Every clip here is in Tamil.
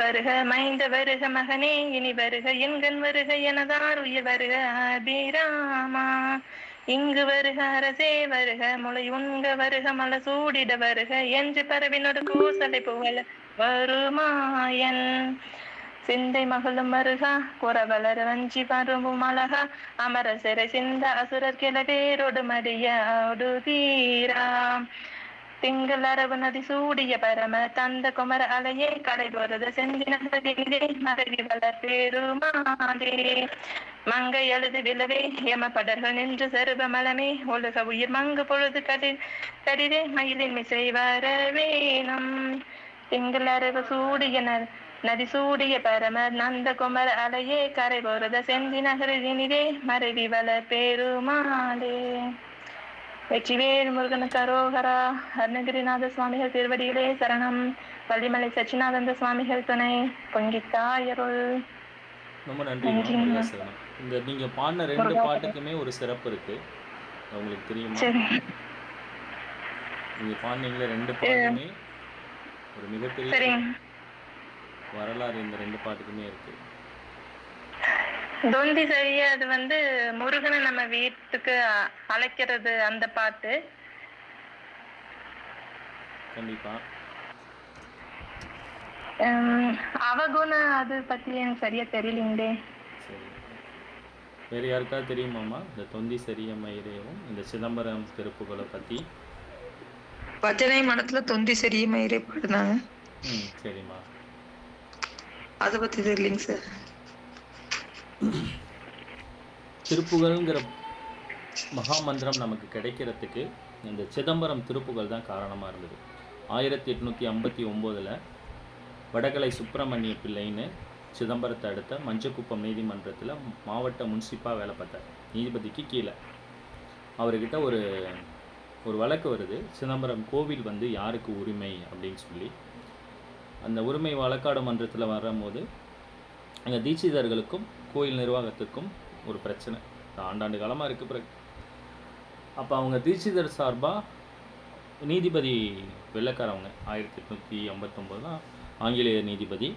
வருக மைந்த வருக மகனே இனி வருக எண்கண் வருக எனதார் உயிர் வருக அபிராமா. இங்கு வருக அரசே வருக முளை உண்க வருக மல சூடிட வருக என்று பரவினொரு கூசலை புகழ வருமாயன். சிந்தை மகளும் வருகா குறவலர் வஞ்சி பருவும் அழகா அமர சிறை சிந்த அசுரர் கிளவேரோடு மடிய தீரா. திங்கள் அரவு நதி சூடிய பரம தந்த குமர அலையே கடை போறது செந்தினே மறைவி வளர் பெருமாளே. மங்கை எழுது விழவே எம படர்கள் நின்று செருப மலமே ஒழுக உயிர் மங்கு பொழுது கடிதே மயிலின் மிசை வரவேணும். திங்கள் அரவு சூடிய நதி சூடிய பரம நந்த குமர அலையே கரை போறது செந்தி நகரினிலே மறைவி வளர் பெருமாளே. வெற்றிவேல் முருகனுக்கு அரோகரா. அருணகிரிநாத சுவாமிகள் திருவடியிலே சரணம். வள்ளிமலை சச்சினானந்த சுவாமிகள் துணை. பொங்கித்தாயருள். ரொம்ப நன்றிம்மா முருகேசரணம். இந்த நீங்க பாடின 2 பாட்டுக்குமே ஒரு சிறப்பு இருக்கு, உங்களுக்கு தெரியுமா? நீங்க பாடினீங்களே 2 பாட்டுமே ஒரு மிகப்பெரிய வரலாறு இந்த 2 பாட்டுக்குமே இருக்கு. தொந்தி சரியா அது முருகனை நம்ம வீட்டுக்கு அழைக்கிறது அந்த பாட்டு. கண்டிப்பா. அவகுண அது பத்தி எனக்கு சரியா தெரியலீங்களே. சரி, வேற யாருக்காவது தெரியுமாமா இந்த தொந்தி சரிய மயிரேவும் இந்த சிதம்பரம் திருப்புகளை பத்தி? பஜனை மடத்துல தொந்தி சரிய மயிரே பாடுனாங்க. சரிம்மா, அதை பத்தி தெரியலைங்க சார். திருப்புகள்ங்கிற மகாமந்திரம் நமக்கு கிடைக்கிறதுக்கு இந்த சிதம்பரம் திருப்புகள் தான் காரணமாக இருந்தது. 1859 வடகலை சுப்பிரமணிய பிள்ளைன்னு சிதம்பரத்தை அடுத்த மஞ்சக்குப்பம் நீதிமன்றத்தில் மாவட்ட முன்சிப்பாக வேலை பார்த்தார். நீதிபதிக்கு கீழே அவர்கிட்ட ஒரு வழக்கு வருது. சிதம்பரம் கோவில் யாருக்கு உரிமை அப்படின்னு சொல்லி. அந்த உரிமை வழக்காடு மன்றத்தில் வரும்போது அங்கே தீட்சிதர்களுக்கும் கோயில் நிர்வாகத்துக்கும் ஒரு பிரச்சனை ஆண்டாண்டு காலமாக இருக்குது. பிறகு அப்போ அவங்க தீட்சிதர் சார்பாக நீதிபதி வெள்ளைக்காரவங்க 1859 தான் ஆங்கிலேய நீதிபதி,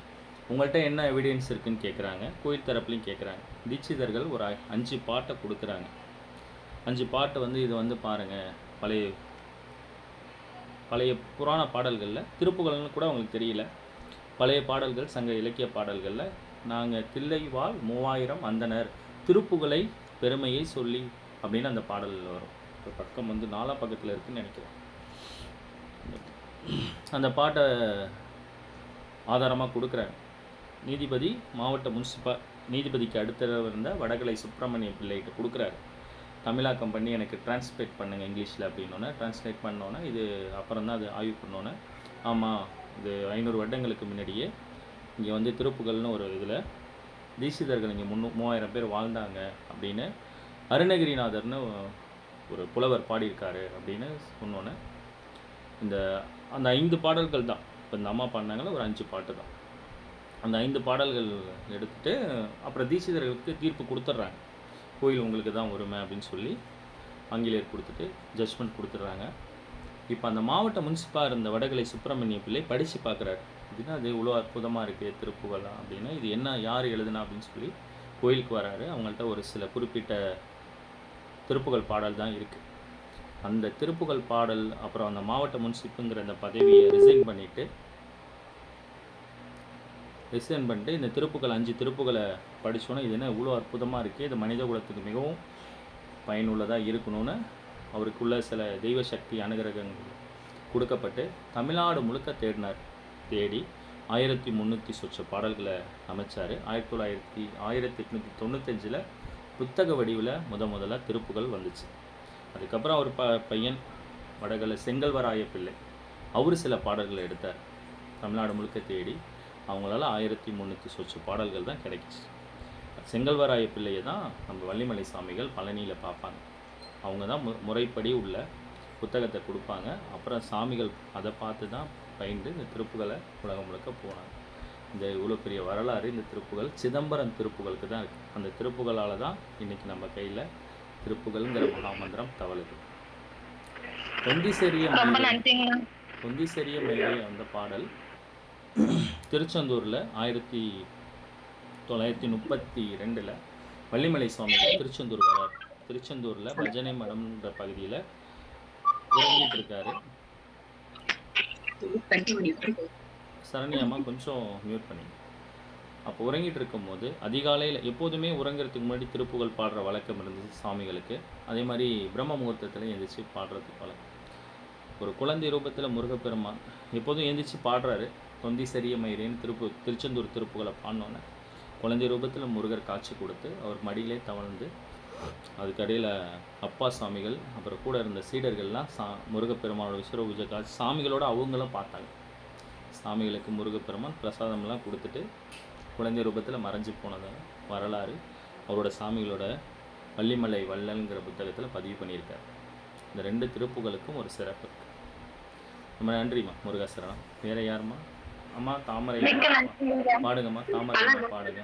உங்கள்கிட்ட என்ன எவிடன்ஸ் இருக்குதுன்னு கேட்குறாங்க. கோயில் தரப்புலையும் கேட்குறாங்க. தீட்சிதர்கள் ஒரு 5 பாட்டை கொடுக்குறாங்க. 5 பாட்டு இது பாருங்கள், பழைய புராண பாடல்களில் திருப்புகள்னு கூட அவங்களுக்கு தெரியல. பழைய பாடல்கள் சங்க இலக்கிய பாடல்களில் நாங்கள் தில்லைவாழ் 3000 அந்தனர் திருப்புகழை பெருமையை சொல்லி அப்படின்னு அந்த பாடலில் வரும். இப்போ பக்கம் 4ஆம் பக்கத்தில் இருக்குதுன்னு நினைக்கிறேன். அந்த பாட்டை ஆதாரமாக கொடுக்குறாங்க. நீதிபதி மாவட்ட நீதிபதிக்கு அடுத்த இருந்த வடகலை சுப்பிரமணிய பிள்ளைகிட்ட கொடுக்குறாரு. தமிழாக்கம் பண்ணி எனக்கு டிரான்ஸ்லேட் பண்ணுங்கள் இங்கிலீஷில் அப்படின்னோன்னே டிரான்ஸ்லேட் பண்ணோன்னே இது அப்புறம் தான் அது ஆய்வு பண்ணோன்னே, ஆமாம் இது 500 வருடங்களுக்கு முன்னாடியே இங்கே திருப்புகள்னு ஒரு இதில் தீட்சிதர்கள் இங்கே 3000 பேர் வாழ்ந்தாங்க அப்படின்னு அருணகிரிநாதர்னு ஒரு புலவர் பாடியிருக்காரு அப்படின்னு சொன்னோன்னே அந்த 5 பாடல்கள் தான் இப்போ இந்த அம்மா பாடினாங்களே ஒரு 5 பாட்டு தான். அந்த 5 பாடல்கள் எடுத்துகிட்டு அப்புறம் தீட்சிதர்களுக்கு தீர்ப்பு கொடுத்துட்றாங்க. கோயில் உங்களுக்கு தான் உரிமை அப்படின்னு சொல்லி ஆங்கிலேயர் கொடுத்துட்டு ஜட்ஜ்மெண்ட் கொடுத்துட்றாங்க. இப்போ அந்த மாவட்ட முன்சிப்பாக இருந்த வடகலை சுப்பிரமணிய பிள்ளை படித்து பார்க்குறாரு. அப்படின்னா அது இவ்வளோ அற்புதமாக இருக்குது திருப்புகழாம் அப்படின்னா இது என்ன யார் எழுதுனா அப்படின்னு சொல்லி கோயிலுக்கு வராரு. அவங்கள்ட்ட ஒரு சில குறிப்பிட்ட திருப்புகழ் பாடல் தான் இருக்குது. அந்த திருப்புகழ் பாடல் அப்புறம் அந்த மாவட்ட முன்சிப்புங்கிற அந்த பதவியை ரிசைன் பண்ணிவிட்டு இந்த திருப்புகள் 5 திருப்புகளை படித்தோன்னே இது என்ன இவ்வளோ அற்புதமாக இருக்குது, இது மனித குலத்துக்கு மிகவும் பயனுள்ளதாக இருக்கணும்னு அவருக்குள்ள சில தெய்வ சக்தி அனுகிரகங்கள் கொடுக்கப்பட்டு தமிழ்நாடு முழுக்க தேடி 1300 சொச்ச பாடல்களை அமைச்சார். 1895 புத்தக வடிவில் முதல்ல திருப்புகள் வந்துச்சு. அதுக்கப்புறம் அவர் பையன் வடகலை செங்கல்வராய பிள்ளை அவர் சில பாடல்களை எடுத்தார். தமிழ்நாடு முழுக்க தேடி அவங்களால 1300 சொச்ச பாடல்கள் தான் கிடைக்கிச்சு. செங்கல்வராய பிள்ளையை தான் நம்ம வள்ளிமலை சாமிகள் பழனியில் பார்ப்பாங்க. அவங்க தான் முறைப்படி உள்ள புத்தகத்தை கொடுப்பாங்க. அப்புறம் சாமிகள் அதை பார்த்து தான் பயின்று இந்த திருப்புகளை உலகம் முழுக்க போனாங்க. இந்த இவ்வளோ பெரிய வரலாறு இந்த திருப்புகள் சிதம்பரம் திருப்புகளுக்கு தான் இருக்குது. அந்த திருப்புகளால் தான் இன்றைக்கி நம்ம கையில் திருப்புகள்ங்கிற மகாமந்திரம் தவழுது. தொந்தி சரிய மயிலே அந்த பாடல் திருச்செந்தூரில் 1932 வள்ளிமலை சுவாமிகள் திருச்செந்தூர் வரார். திருச்செந்தூரில் பஜனை மடம்ன்ற பகுதியில் உறங்கிட்டு இருக்காரு. சரண்யாமா கொஞ்சம் மியூட் பண்ணி. அப்போ உறங்கிட்டு இருக்கும்போது அதிகாலையில் எப்போதுமே உறங்கிறதுக்கு முன்னாடி திருப்புகழ் பாடுற வழக்கம் இருந்துச்சு சாமிகளுக்கு. அதே மாதிரி பிரம்ம முகூர்த்தத்தில் எழுந்திரிச்சு பாடுறதுக்கு வழக்கம். ஒரு குழந்தை ரூபத்தில் முருகப்பெருமான் எப்போதும் எழுந்திரிச்சு பாடுறாரு. தொந்தி சரிய மயிரேன்னு திருச்செந்தூர் திருப்புகளை பாடினோன்னே குழந்தை ரூபத்தில் முருகர் காட்சி கொடுத்து அவர் மடியிலே தவழ்ந்து, அதுக்கடையில் அப்பா சாமிகள் அப்புறம் கூட இருந்த சீடர்கள்லாம் முருகப்பெருமானோட விஸ்வரூப காட்சி சாமிகளோட அவங்களும் பார்த்தாங்க. சாமிகளுக்கு முருகப்பெருமான் பிரசாதம்லாம் கொடுத்துட்டு குழந்தை ரூபத்தில் மறைஞ்சு போனது வரலாறு அவரோட சாமிகளோட வள்ளிமலை வள்ளல்ங்கிற புத்தகத்தில் பதிவு பண்ணியிருக்கார். இந்த 2 திருப்புகளுக்கும் ஒரு சிறப்பு இருக்குது. ரொம்ப நன்றிம்மா முருகாசரணம். வேற யாருமா? அம்மா தாமரை பாடுங்கம்மா. தாமரை பாடுங்க.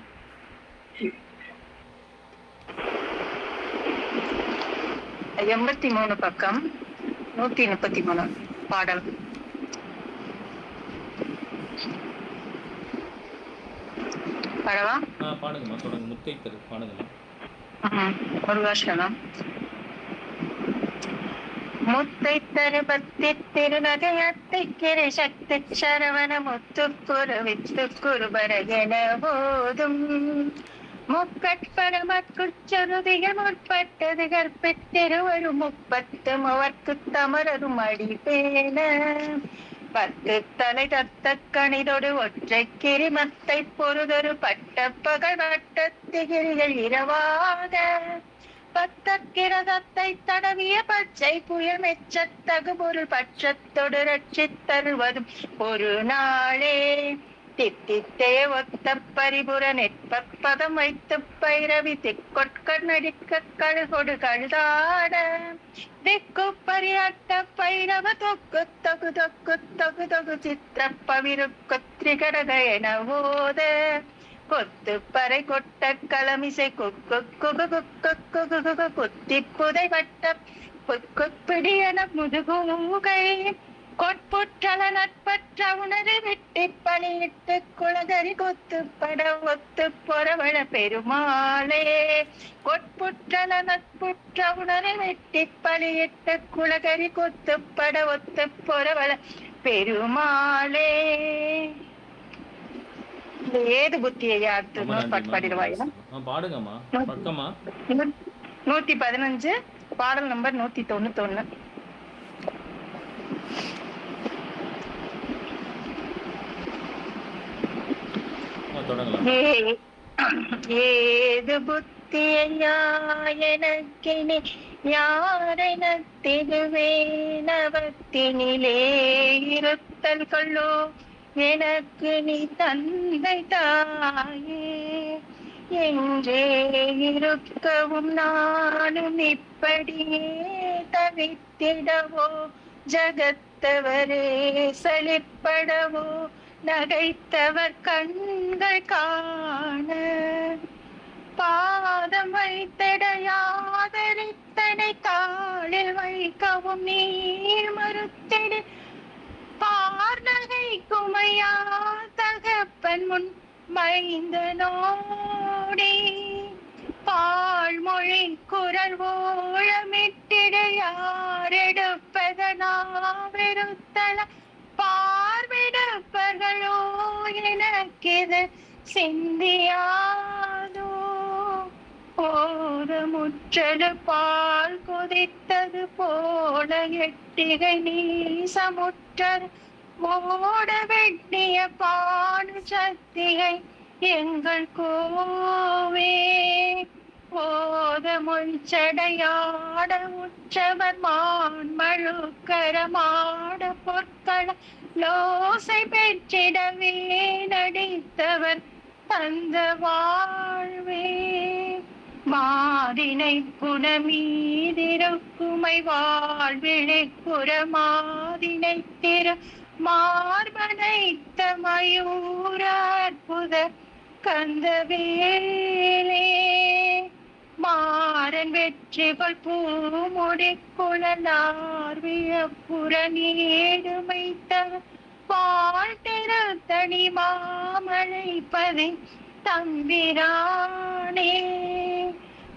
எண்பத்தி 3 பக்கம் 133 பாடல். பாடவா? பாடுங்கம்மா. தொடங்க. முத்தை தரு பாடுங்கம்மா. முருகாசரணம். முத்தை தருபத்தி திருநகையத்தை கிரை சக்தி சரவண முத்துக்குரு வித்துக்குரு பரகென போதும் முக்கட்பரமற்குச்சொருதிக முற்பட்டது கற்பித்திருவரும் 30 மூவர்க்கு தமரரும் அடிப்பேன 10 தலை தத்த கணிதொடு ஒற்றை கிரிமத்தை பொருதொரு பட்ட பகல் வட்டத்திகிரிகள் இரவாக 10 கிரதத்தை தடவிய பச்சை புயல் மெச்சத்தகு பொருள் பட்சத்தொடு ரட்சித் தருவதும் ஒரு நாளே தித்தித்தே ஒத்த பரிபுர நெற்பதம் வைத்து பைரவி திக்கொட்க நடிக்க கழுகொடு கழுதாட திக்கு பரியாட்ட பைரவ தொக்கு தொகு தொக்கு தொகு தொகு சித்திர பவிருக்கு திரிகடக என ஓத கொத்து பறை கொட்ட களமிசை கொக்கு குகு குக்கு குகு குகு குத்தி புதை வட்ட புக்கு பிடியன முதுகூகை கொட்புற்றல நட்பற்ற உணரை வெட்டி பணியிட்டு குளகரி கொத்து பட ஒத்து பொறவள பெருமாளே கொட்புற்றல நட்புற்ற உணரை வெட்டி பணியிட்டு குளகரி கொத்து பட ஒத்து பொறவள பெருமாளே. ஏது புத்தியை யாத்து பாடிடுவாயா? பாடுங்கம்மா. பக்கமா 115 பாடல் நம்பர் 191. ஏது புத்தியா எனக்கினி யாரென திருவேனவத்தினிலே இருத்தல் கொள்ளோ எனக்கு நீ தந்தை தாயே என்றே இருக்கவும் நானும் இப்படியே தவித்திடவோ ஜகத்தவரே சலிப்படவோ நகைத்தவர் கண்கள் காண பாதம் வைத்திடையாதரித்தனை தாளில் வைக்கவும் நீ மறுத்திடு பார்நகை குமையா தகப்பன் முன் மைந்தனோடி பாழ்மொழி குரல் ஓழமிட்டிட யாரெடுப்பதனாவிருத்தல பார்விடப்பர்களோ எனக்கிது சிந்தியாதோ போத முற்றல பால் கொதித்தது போல எட்டிகை நீசமுற்றர் ஓட வெட்டிய பாடு சக்திகை எங்கள் கோவே போத முச்சடையாட உற்றவர் மான்மழுக்கரமாட பொற்கள லோசை பெற்றிடவே நடித்தவர் தந்த வாழ்வே மாதினை புனமீதிருக்குமை வாழ்விழை புறமாதினை திரு மார்பனைத்த மயூர அற்புத கந்தவேலே மாறன் வெற்றிகள் பூமுடி குழலார்விய புற நீடுமைத்த வாழ்த்திரு தனி மாமழைப்பதை தம்பிரானே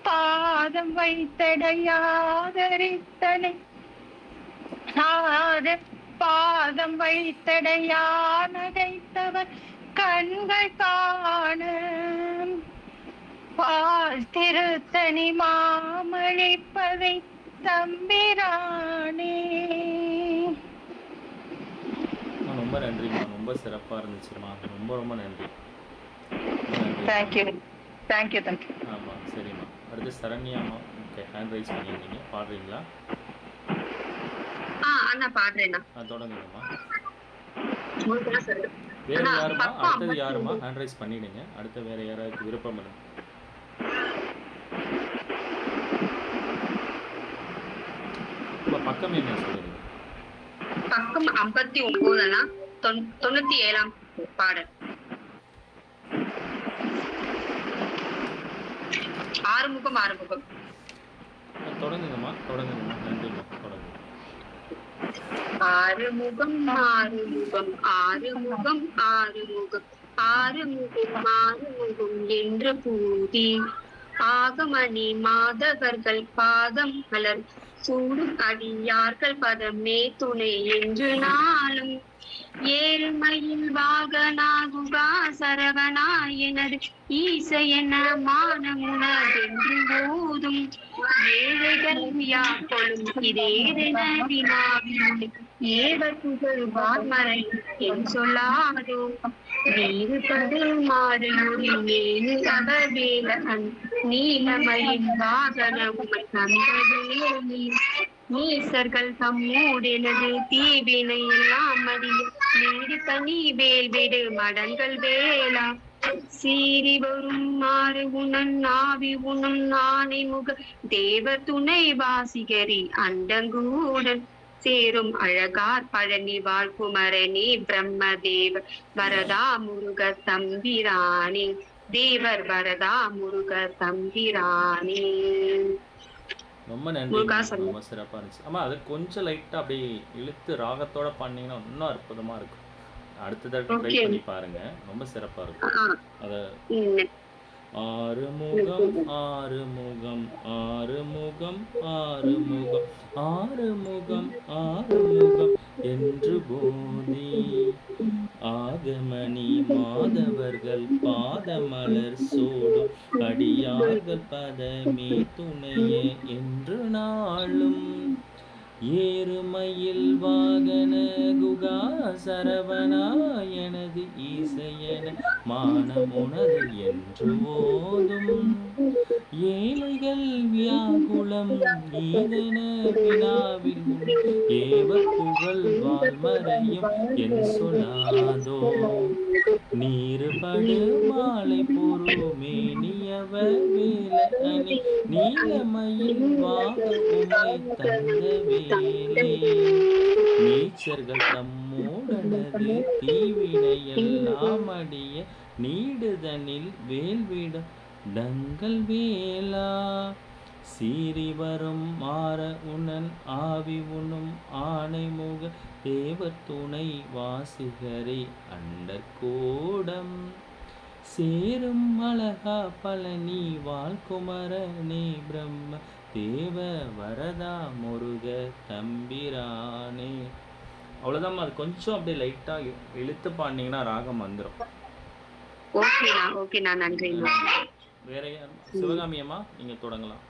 பாதம் வைத்தடையாதரித்தனை பாதம் வைத்தடையானதைத்தவர் கண்கள் காண வாழ்த்திருத்தனி மாமழைப்பதை தம்பிரானே. ரொம்ப நன்றிம்மா, ரொம்ப சிறப்பாக இருந்துச்சுமா, ரொம்ப ரொம்ப நன்றி. Thank you thank you thank you. ஆமாம், சரிம்மா. அடுத்து சரண்யாமா, ஓகே, ஹேண்ட் ரைஸ் பண்ணியிருந்தீங்க, பாடுறீங்களா? அண்ணா பாடுறேண்ணா. தொடங்குங்கம்மா. வேற யாருமா? அடுத்தது யாருமா? ஹேண்ட் ரைஸ் பண்ணிடுங்க. அடுத்து வேற யாராவது விருப்பம் இல்லை? பக்கம் என்ன சொல்லுங்க? பக்கம் 59 97 பாடல். ஆறுமுகம் ஆறுமுகம். தொடங்குங்கம்மா, தொடங்குங்கம்மா. நன்றிம்மா, தொடங்குங்க. ஆறுமுகம் ஆறுமுகம் ஆறுமுகம் ஆறுமுகம் ஆறுமுகம் ஆறுமுகம் என்று பூதி ஆகமணி மாதவர்கள் பாதம் மலர் சூடும் அடியார்கள் பதமே துணை என்று நாளும் ஏழ்மையில் வாகனா குகா சரவணா எனது ஈசையன மானமுனதென்று போதும் ஏழைகள் யாக்கொள்ளும் இதேதென வினாவினும் ஏவர் புகழ் வான்மறை என் சொல்லாதோ நீரு கடல் மாறும் மேலு அவவேலன் நீலமயின் வாகன உமை தந்ததே நீசர்கள் தம்மூடெனது தீவினை எல்லாம் அறிய நீடு தனி வேல் விடு மடங்கள் வேளா சீறி வரும் மாறு உணன் நாவி உணம் நாணை முக தேவர் துணை வாசிகரி அண்டங்கூடன் சேரும் அழகார் பழனி வாழ்குமரனே பிரம்மதேவ வரதா முருக தம்பிரானே தேவர் வரதா முருக தம்பிரானே. ரொம்ப நன்றி, ரொம்ப சிறப்பாக இருந்துச்சு. ஆமாம், அது கொஞ்சம் லைட்டாக அப்படியே இழுத்து ராகத்தோட பண்ணீங்கன்னா இன்னும் அற்புதமாக இருக்கும். அடுத்த தடவை ட்ரை பண்ணி பாருங்க, ரொம்ப சிறப்பாக இருக்கும். அதை ஆறுமுகம் ஆறுமுகம் ஆறுமுகம் ஆறுமுகம் ஆறுமுகம் ஆறுமுகம் என்று போதி ஆகமணி மாதவர்கள் பாதமலர் சோடும் அடியார்கள் பதமே துணையே என்று நாளும் ஏறுமையில் வாகன குகா சரவணா எனது ஈசையன மானமுனது என்று ஓதும் ஏழைகள் வியாகுலம் ஈதன வினாவில் ஏவர் புகழ் வாழ்மறையும் என் சொல்லாதோ நீருபடு மாலை பொறுமே நியவ வேல அணி நீலமயில் வாக உமை தந்த வேலே நீச்சர்கள் தம்மோடனது தீவினையெல்லாம் அடிய நீடுதனில் வேல்விடம் டங்கள் வேளா சீறி வரும் மாற உணன் ஆவி உண்ணும் ஆணை முக தேவர் துணை வாசிகரை அண்டர் கோடம் சேரும் அழகா பழனி வாழ்குமரனே பிரம்ம தேவ வரதா முருக தம்பிரானே. அவ்வளோதான். அது கொஞ்சம் அப்படியே லைட்டாக இழுத்து பாடினீங்கன்னா ராகம் வந்துடும். வேற யார்? சிவகாமி அம்மா, நீங்கள் தொடங்கலாம்.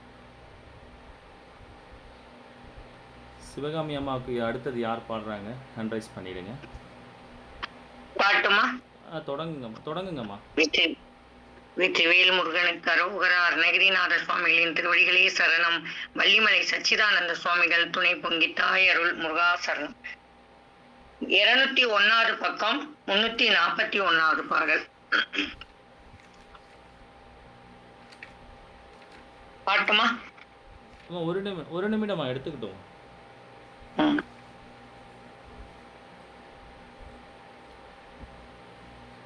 சிவகாமி அம்மாவுக்கு அடுத்தது யார் பாடுறாங்க? ஹேண்ட் ரைஸ் பண்ணிடுங்க. பாட்டுமா? தொடங்குங்கம்மா. வெற்றிவேல் முருகனுக்கு அரோகரா. அருணகிரிநாத சுவாமிகளின் திருவடிகளே சரணம். வள்ளிமலை சச்சிதானந்த சுவாமிகள் துணை பொங்கி தாய் அருள் முருகா சரணம். 201வது பக்கம் 341வது பாடல். பாட்டுமா? ஒரு நிமிடமா எடுத்துக்கிட்டோம்.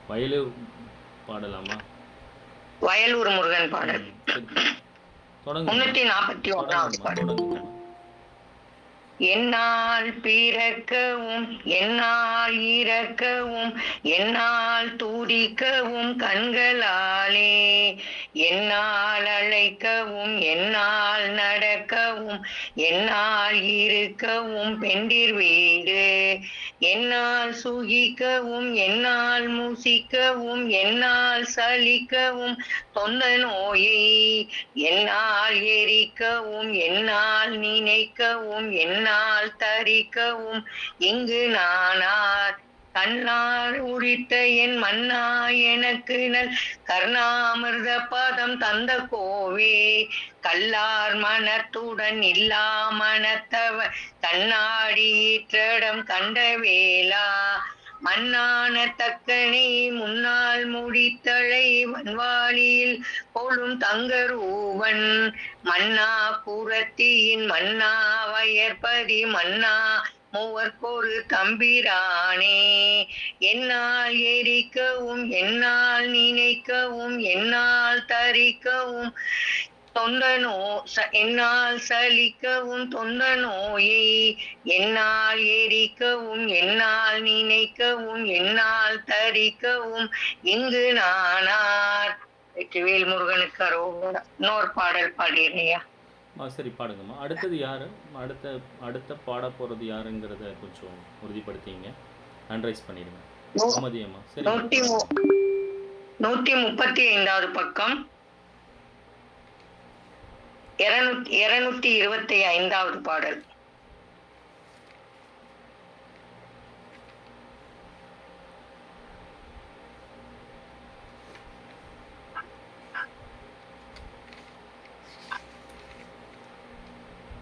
வயலூர் பாடலாமா? வயலூர் முருகன் பாடல் 341வது பாடல். என்னால் பிறக்கவும் என்னால் இறக்கவும் என்னால் துதிக்கவும் கண்களாலே என்னால் அழைக்கவும் என்னால் நடக்கவும் என்னால் இருக்கவும் பெண்டிர் வீடு என்னால் சுகிக்கவும் என்னால் முசிக்கவும் என்னால் சலிக்கவும் தொந்த நோயை என்னால் எரிக்கவும் என்னால் நினைக்கவும் என்னால் தரிக்கவும் இங்கு நானார் கண்ணார் உரித்த என் மன்னா எனக்கு நல் கர்ணாமிர்த பதம் தந்த கோவே கல்லார் மனத்துடன் இல்லா மனத்தவர் கண்ணாடியிற்றிடம் கண்ட வேளா மண்ணான தக்கனை முன்னால் முடித்தழை வன்வாளியில் போலும் தங்கரூவன் மன்னா புறத்தியின் மன்னா வயற்பதி மன்னா மூவர்க்கொரு தம்பிரானே என்னால் எரிக்கவும் என்னால் நினைக்கவும் என்னால் தரிக்கவும் என்னால் சலிக்கவும் தொந்த நோயை என்னால் எரிக்கவும் என்னால் நினைக்கவும் என்னால் தரிக்கவும் இங்கு நானார். வெற்றிவேல் முருகனுக்கு அரோகரா. இன்னொரு பாடல் பாடிடுறியா? சரி பாடுங்கம்மா. அடுத்தது யாரு? அடுத்த பாட போறது யாருங்கிறத கொஞ்சம் உறுதிப்படுத்திங்க, ஹேண்ட்ரைஸ் பண்ணிடுங்க. கோமதியம்மா. சரி, 135வது பக்கம் 225வது பாடல்.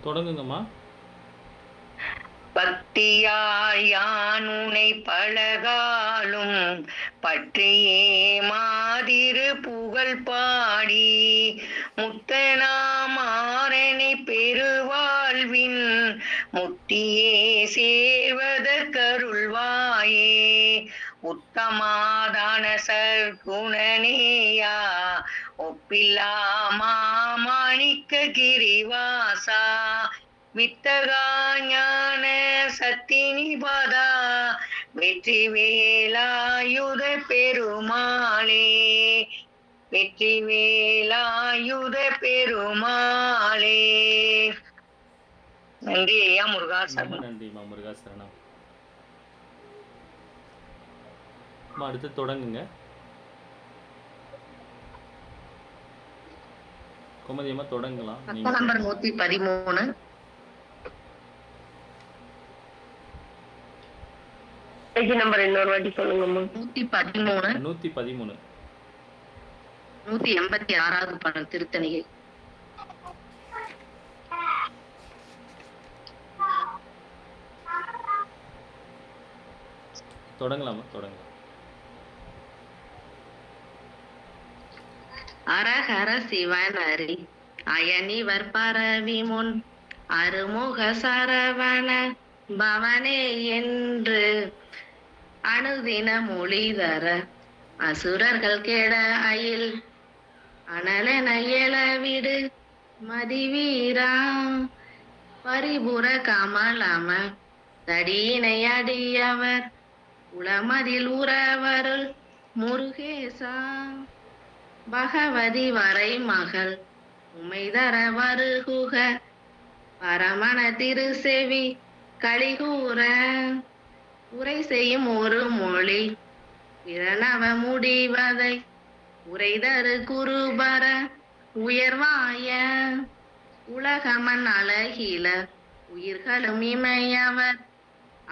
தொடங்குங்கம்மா. பக்தியால் யானுனை பழகாலும் பற்றியே மாதிரு புகழ் பாடி முத்தனாமாறனை பெருவாழ்வின் முத்தியே சேர்வதற்கருள்வாயே உத்தமாதான சற்குணனேயா ஒப்பில்லா மாணிக்க கிரிவாசா வித்தகா ஞான சத்தினிபதா வெற்றி வேலாயுத பெருமாளே வெற்றி வேலாயுத பெருமாளே. நன்றி ஐயா. முருகாசரணம். நன்றிம்மா. முருகாசரணம். அடுத்து தொடங்குங்க. கோமதியம்மா தொடங்கலாம். நம்பர் 113. நம்பர் இன்னொரு வாட்டி சொல்லுங்கம்மா. 113. 186வது பாடல் திருத்தணிகை. தொடங்கலாமா? தொடங்கலாம். அரஹர சிவனரி அயனிவர் பரவி முன் அருமுக சரவண பவனே என்று அணுதின மொழிதர அசுரர்கள் கெட அயில் அனலென எழவிடு மதிவீரா பரிபுர கமலம தடியினை அடியவர் உளமதில் உறவருள் முருகேசா பகவதி வரை மகள் உமைதர வருகுக பரமண திருசெவி கலிகூர உரை செய்யும் ஒரு மொழி பிரணவ முடிவதை உரைதரு குருபர உயர்வாய உலகமன் அழகில உயிர்களும் இமையவர்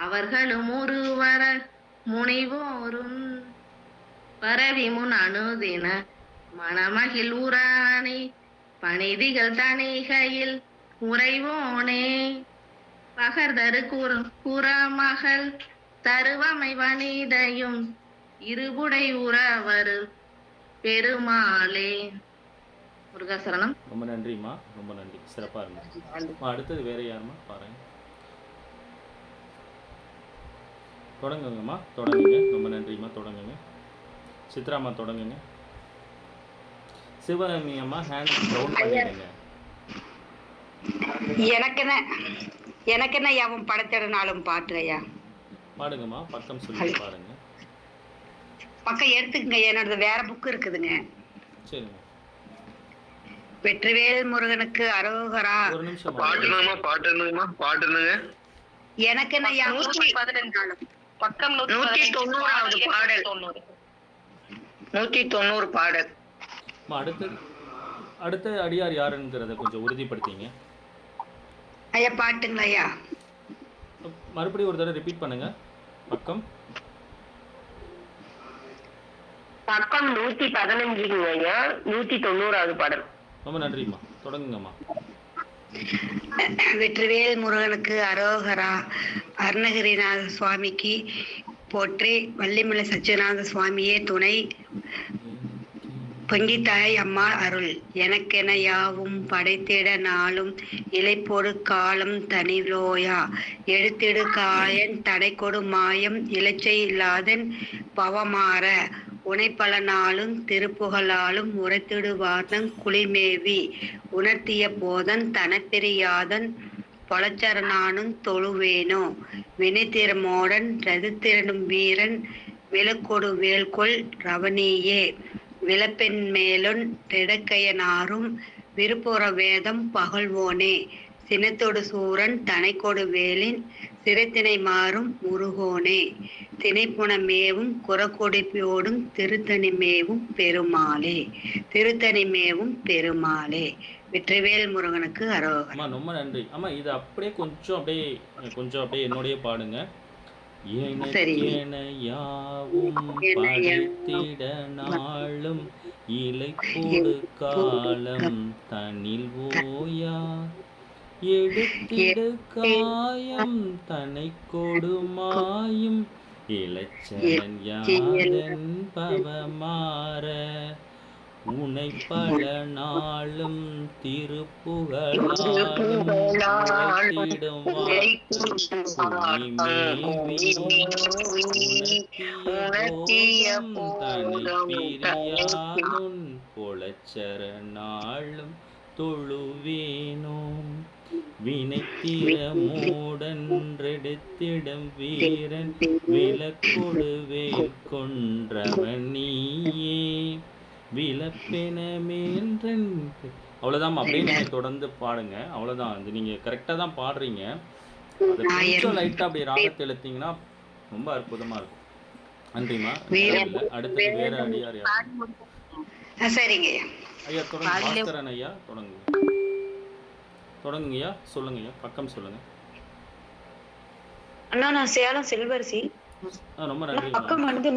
அவர்களும் ஒருவர முனைவோரும் பரவி முன் அணுதின மணமகிழ் உராணி பணிதிகள் தணிகையில் உறைவோனே பகர்தரு குறமகள் தருவமை வனிதையும் இருபுடை உறவரு பெருமாளே. முருகாசரணம். ரொம்ப நன்றிம்மா. ரொம்ப நன்றி. சிறப்பா இருந்துச்சு. அடுத்தது வேற யாருமா பாருங்க. தொடங்குங்கம்மா. தொடங்குங்க. ரொம்ப நன்றிம்மா. தொடங்குங்க. சித்ராமா தொடங்குங்க. சிவகாமி அம்மா ஹேண்ட் டவுன் பண்ணிடுங்க. எனக்கு எனக்கு என்ன யாவும் படைத்திடனாலும் பாட்டு ஐயா. பாடுங்கம்மா, பக்கம் சொல்லி பாடுங்க. பக்கம் எடுத்துக்கங்க, என்னோட வேற புக்கு இருக்குதுங்க. சரிங்க. வெற்றிவேல் முருகனுக்கு அரோகரா. ஒரு நிமிஷம் பாட்டுங்க. எனக்கு என்ன யா 114 பக்கம் 190வது பாடல். 190 பாடல். அடுத்த அடியார் யாருங்கிறத கொஞ்சம் உறுதிப்படுத்திங்க ஐயா. பாட்டுங்களா ஐயா? மறுபடியும் ஒரு தடவை ரிப்பீட் பண்ணுங்க. பக்கம் பக்கம் 115 ஐயா, 190வது பாடல். ரொம்ப நன்றிம்மா, தொடங்குங்கம்மா. வெற்றிவேல் முருகனுக்கு அரோகரா. அருணகிரிநாத சுவாமிக்கு போற்றி. வள்ளிமலை சச்சிதானந்த சுவாமியே துணை. பொங்கித்தாய் அம்மா அருள். எனக்கென யாவும் படைத்திட நாளும் இலைப்பொடு காலம் தனிலோயா. எடுத்திடு காயன் தடை கொடு மாயம் இலச்சை இல்லாதன் பவமாற. உனைப்பல நாளும் திருப்புகளாலும் உரைத்திடுவார்தன் குளிமேவி. உணர்த்திய போதன் தனப்பெரியாதன் பொலச்சரணானும் தொழுவேனோ. வினைத்திறமோடன் ரதித்திரனும் வீரன் விலக்கொடு வேல்கொள் ரவணியே. விளப்பெண் மேலொன் திடக்கையனாரும் விருப்புற வேதம் பகல்வோனே. சினத்தொடு சூரன் தனைக்கொடு வேலின் சிறைத்தினை மாறும் முருகோனே. திணைப்புணமேவும் குறக்கொடிப்போடும் திருத்தணிமேவும் பெருமாளே. திருத்தணிமேவும் பெருமாளே. வெற்றிவேல் முருகனுக்கு அரோகரா. அம்மா ரொம்ப நன்றி. அம்மா இது அப்படியே கொஞ்சம் அப்படியே என்னோடய பாடுங்க. எனக்கென யாவும் படைத்திட நாளும் இலைப்பொடு காலம் தனில் ஓயா. எடுத்திடு காயம் தனை கொடுமாயும் இலச்சன் யாதன் பவமாற. உனை பல நாளும் திருப்புகளாலும் உரைத்திடும் தனிப்பிரியாதுன் பொலச்சர நாளும் தொழுவேனோம். வினைத்திர மூடன்றெடுத்திடம் வீரன் விலக்கொடு வேல் கொன்றவனியே. விலப்பென மேன்றன். அவ்வளோதான். அப்படியே நீங்கள் தொடர்ந்து பாடுங்க. அவ்வளோதான். அது நீங்கள் கரெக்டாக தான் பாடுறீங்க. அதை கொஞ்சம் லைட்டாக அப்படி ராகத்தை எழுத்தீங்கன்னா ரொம்ப அற்புதமாக இருக்கும். நன்றிம்மா. அடுத்தது வேற அடியார் யார்? சரிங்க ஐயா தொடங்க. பாஸ்கரன் ஐயா தொடங்குங்க ஐயா. சொல்லுங்க ஐயா, பக்கம் சொல்லுங்க. அண்ணா நான் சேலம் செல்வரசி. ரொம்ப நன்றி. பக்கம் வந்து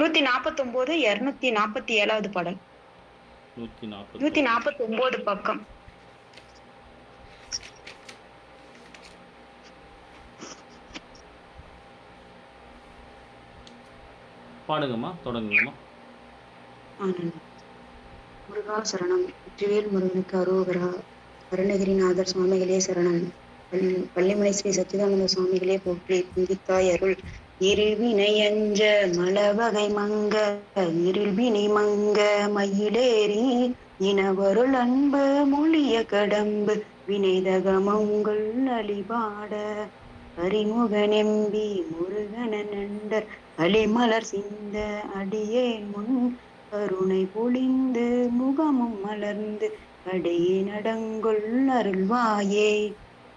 149 247வது பாடல். 149 பக்கம். பாடுங்கம்மா, தொடங்குங்கம்மா. முருகா சரணம். வெற்றிவேல் முருகனுக்கு அரோகரா. அருணகிரிநாதர் சுவாமிகளே சரணம். வள்ளிமலை ஸ்ரீ சச்சிதானந்த சுவாமிகளே போற்றி. பொங்கித்தாய் அருள். இருவினை அஞ்ச மலவகை மங்க இருள்பினி மங்க மயிலேறி இனவருள் அன்பு மொழிய கடம்பு வினைதகமங்கள் அழிபாட. அறிமுக நெம்பி முருகன நண்டர் அலிமலர் சிந்த அடியே முன் கருணை பொழிந்து முகமும் மலர்ந்து கடையே நடங்கொள் அருள்வாயே.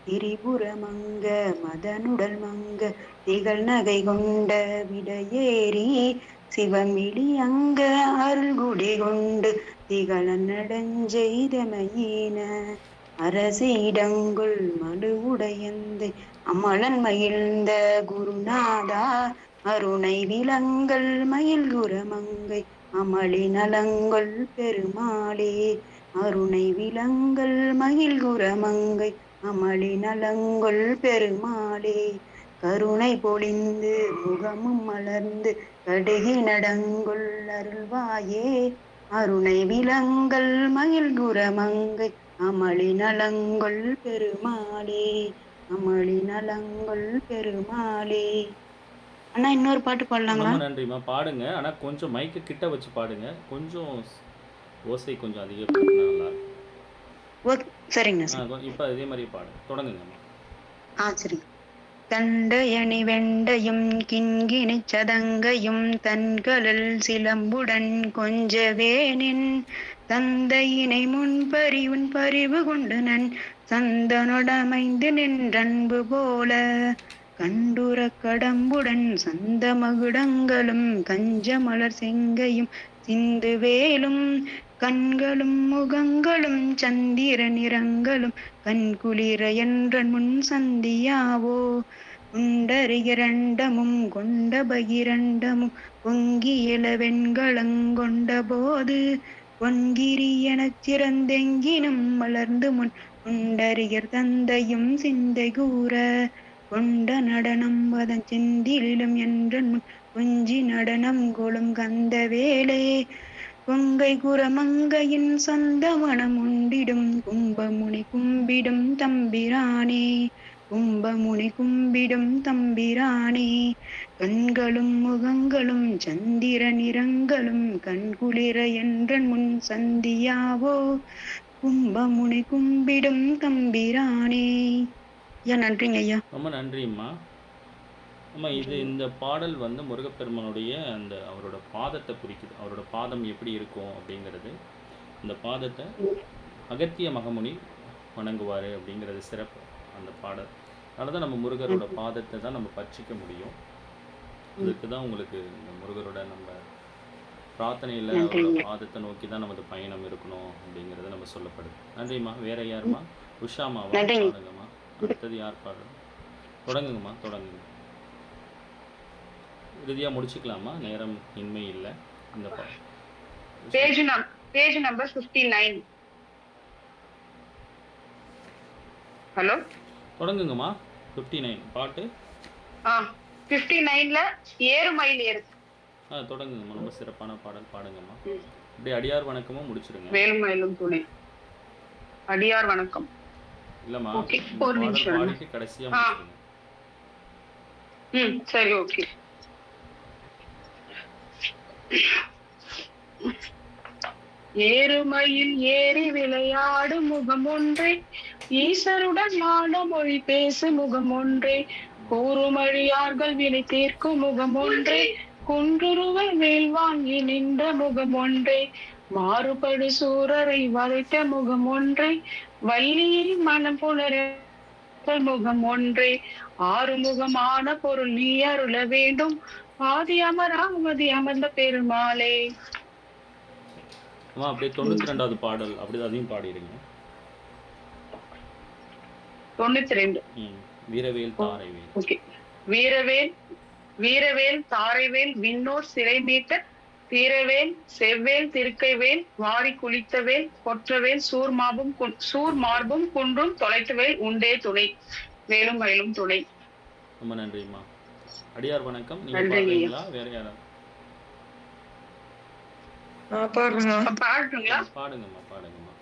திரிபுரமங்க மதனுடல் மங்க திகழ் நகை கொண்ட விடையேறி சிவமிழி அங்க அருள்குடி கொண்டு திகழ நடஞ்செய்தமையின. அரசிடங்குள் மடுவுடையந்தை அமலன் மகிழ்ந்த குருநாதா. அருணை விலங்கல் மயில்குரமங்கை அமளி நலங்கொள் பெருமாளே. அருணை விலங்கல் மகிழ்குரமங்கை அமளி நலங்கொள் பெருமாளே. கருணை பொழிந்து முகமும் மலர்ந்து கடுகி நடங்கொள் அருள்வாயே. அருணை விலங்கல் மகிழ்குரமங்கை அமளி நலங்கொள் பெருமாளே. அமளி நலங்கொள் பெருமாளே. அண்ணா இன்னொரு பாட்டு பாடலாங்களா? நன்றிம்மா, பாடுங்க. ஆனா கொஞ்சம் மைக்கு கிட்ட வச்சு பாடுங்க. கொஞ்சம் ஓசை கொஞ்சம் அதிகப்படுத்தினா நல்லா இருக்கும். சரிங்க. இப்போ இதே மாதிரி பாடுங்க. தொடங்குங்கம்மா. சரி. தண்டையணி வெண்டையும் கிண்கிணிச் சதங்கையும் தன்கழல் சிலம்புடன் கொஞ்சவேனின் தந்தையினை முன்பறி உன் பறிவு கொண்டு நன் சந்தனொடமைந்து நின்றன்பு போல கண்டுரக் கடம்புடன் சந்த மகுடங்களும் கஞ்ச மலர் செங்கையும் சிந்து வேலும் கண்களும் முகங்களும் சந்திர நிறங்களும் கண்குளிர என்றன் முன் சந்தியாவோ உண்டரிகரண்டமும் கொண்ட பகிரண்டமும் பொங்கி இள வெண்களங்கொண்ட போது பொன்கிரி எனச் சிறந்தெங்கினும் மலர்ந்து முன் உண்டரிகர் தந்தையும் சிந்தை கூற கொண்ட நடனம் அதன் செந்திலும் என்றன் முன் கொஞ்சி நடனம் கொளும் கந்த வேலே கொங்கை குரமங்கையின் சொந்த மனம் உண்டிடும் கும்பமுனை கும்பிடும் தம்பிரானே கும்பமுனை கும்பிடும் தம்பிரானே கண்களும் முகங்களும் சந்திர நிறங்களும் கண்குளிர என்றன் முன் சந்தியாவோ கும்பமுனை கும்பிடும் தம்பிரானே. ஐயா நன்றிங்க ஐயா. ரொம்ப நன்றிம்மா. அம்மா இது இந்த பாடல் வந்து முருகப்பெருமானுடைய அந்த அவரோட பாதத்தை குறிக்குது. அவரோட பாதம் எப்படி இருக்கும் அப்படிங்கிறது. அந்த பாதத்தை அகத்திய மகமுனி வணங்குவார் அப்படிங்கிறது சிறப்பு அந்த பாடல். அதனால தான் நம்ம முருகரோட பாதத்தை தான் நம்ம பற்றிக்க முடியும். அதுக்கு தான் உங்களுக்கு இந்த முருகரோட நம்ம பிரார்த்தனையில் அவரோட பாதத்தை நோக்கி தான் நமது பயணம் இருக்கணும் அப்படிங்கிறது நம்ம சொல்லப்படுது. நன்றிம்மா. வேற யாருமா? உஷாமாவா? பாடுங்கம்மா. அடுத்தது யார் பாடுறது? தொடங்குங்கம்மா, தொடங்குங்க. இறுதியாக முடிச்சுக்கலாமா? நேரம் இன்மை இல்லை. இந்த பேஜ் நம்பர் 59. ஹலோ, தொடங்குங்கம்மா. 59 பாட்டு. 59ல ஏறுமயில் ஏறு. தொடங்குங்கம்மா. ரொம்ப சிறப்பான பாடல் பாடுங்கம்மா. அப்படியே அடியார் வணக்கமும் முடிச்சிடுங்க. வேலுமயிலும் துணை. அடியார் வணக்கம் இல்லம்மா, ஒரு நிமிஷம் பாடிட்டு கடைசியா முடிச்சிடுங்க. சரி, ஓகே. ஏறுமயில் ஏறி விளையாடும் முகம் ஒன்றே ஈசருடன் ஆட மொழி பேசு முகம் ஒன்றே கூறுமழியார்கள் வினை தீர்க்கும் முகம் ஒன்றே குன்றுருவ வேல் வாங்கி நின்ற முகம் ஒன்றே மாறுபடு சூரரை வதைத்த முகம் ஒன்றே வள்ளியில் மனம் புலர முகம் ஒன்றே ஆறுமுகமான பொருள் நீ அருள வேண்டும் ஆதி அமராமதி அமர்ந்த பெருமாளே. அப்படியே 92வது பாடல் அப்படி அதையும் பாடிடுங்க. 92. வீரவேல் தாரைவேல். ஓகே. வீரவேல் தாரைவேல் விண்ணோர் சிறை மீட்ட தீரவேல் செவ்வேல் திருக்கைவேல் வாரி குளித்தவேல் கொற்றவேல் சூர் மார்பும் குன்றும் தொலைத்தவேல் உண்டே துணை வேலும் மயிலும் துணை. ரொம்ப நன்றிம்மா. அடியார் வணக்கம். நீங்க பாடுறீங்களா? வேற யாரா? பாடுங்களா? பாடுங்கம்மா, பாடுங்கம்மா.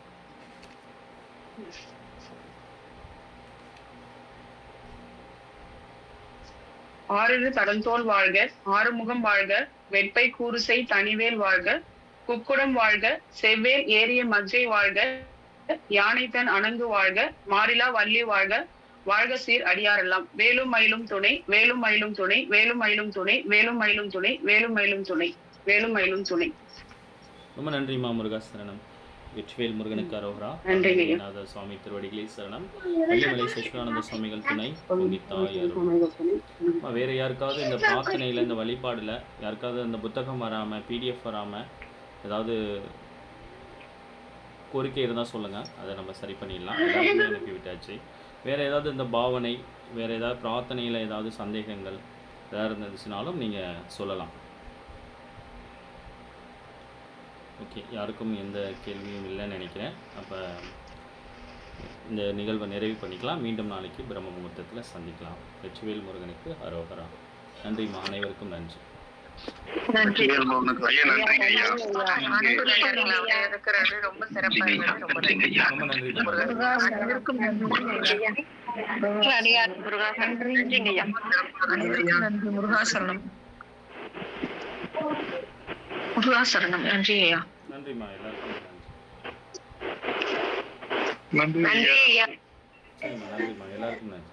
ஆறிரு தடந்தோல் வாழ்க ஆறுமுகம் வாழ்க வெட்பை கூறுசை தனிவேல் வாழ்க குக்குடம் வாழ்க செவ்வேல் ஏறிய மஜ்ஜை வாழ்க யானை தன் அணங்கு வாழ்க மாறிலா வள்ளி வாழ்க வாழ்க சீர் அடியாரெல்லாம் வேலும் மயிலும் துணை வேலும் மயிலும் துணை வேலும் மயிலும் துணை வேலும் மயிலும் துணை வேலும் மயிலும் துணை வேலும் மயிலும் துணை. ரொம்ப நன்றிம்மா. முருகாசரணம். வெற்றிவேல் முருகனுக்கு அரோகரா. நாத சுவாமி திருவடிகளே சரணம். வள்ளிமலை சச்சிதானந்த சுவாமிகள் துணை பொங்கித்தாயர். வேற யாருக்காவது இந்த பிரார்த்தனையில் இந்த வழிபாடில் யாருக்காவது இந்த புத்தகம் வராமல் PDF வராமல் ஏதாவது கோரிக்கை இருந்தால் சொல்லுங்கள், அதை நம்ம சரி பண்ணிடலாம். எல்லாருமே அனுப்பி விட்டாச்சு. வேறு ஏதாவது இந்த பாவனை வேறு ஏதாவது பிரார்த்தனையில் ஏதாவது சந்தேகங்கள் ஏதாவது இருந்துச்சுனாலும் நீங்கள் சொல்லலாம். ஓகே, யாருக்கும் எந்த கேள்வியும் இல்லைன்னு நினைக்கிறேன். அப்போ இந்த நிகழ்வை நிறைவு பண்ணிக்கலாம். மீண்டும் நாளைக்கு பிரம்ம முகூர்த்தத்தில் சந்திக்கலாம். வெற்றிவேல் முருகனுக்கு அரோகரா. நன்றிம்மா. அனைவருக்கும் நன்றி. ரொம்ப சிறப்பா இருந்தது. ரொம்ப நன்றி. முருகாசரணம். முருகாசரணம். நன்றி ஐயா. நன்றிம்மா. எல்லாருக்கும் நன்றி. நன்றிம்மா. எல்லாருக்கும் நன்றி.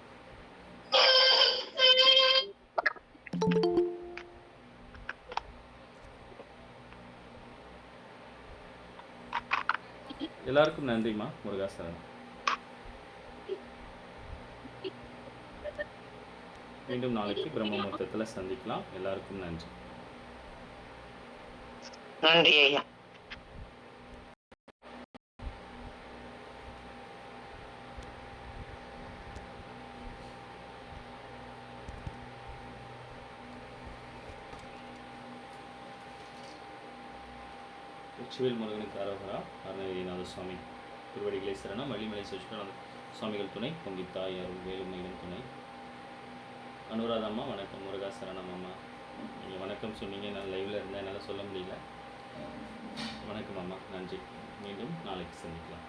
எல்லாருக்கும் நன்றிம்மா. முருகாசரணம். மீண்டும் நாளைக்கு பிரம்ம முகூர்த்தத்தில் சந்திக்கலாம். எல்லாருக்கும் நன்றி. நன்றி ஐயா. வெற்றிவேல் முருகனுக்கு அரோகரா. அருணகிரிநாத சுவாமி திருவடிகளை சரணம். வள்ளிமலை சச்சிதானந்த சுவாமிகள் துணை. பொங்கித்தாய் அருள் வேலுமையிலும் துணை. அனுராதம்மா வணக்கம். முருகா சரணம் அம்மா. நீங்கள் வணக்கம் சொன்னீங்க, நான் லைவில் இருந்தேன், என்னால் சொல்ல முடியல. வணக்கம் அம்மா, நன்றி. மீண்டும் நாளைக்கு சந்திக்கலாம்.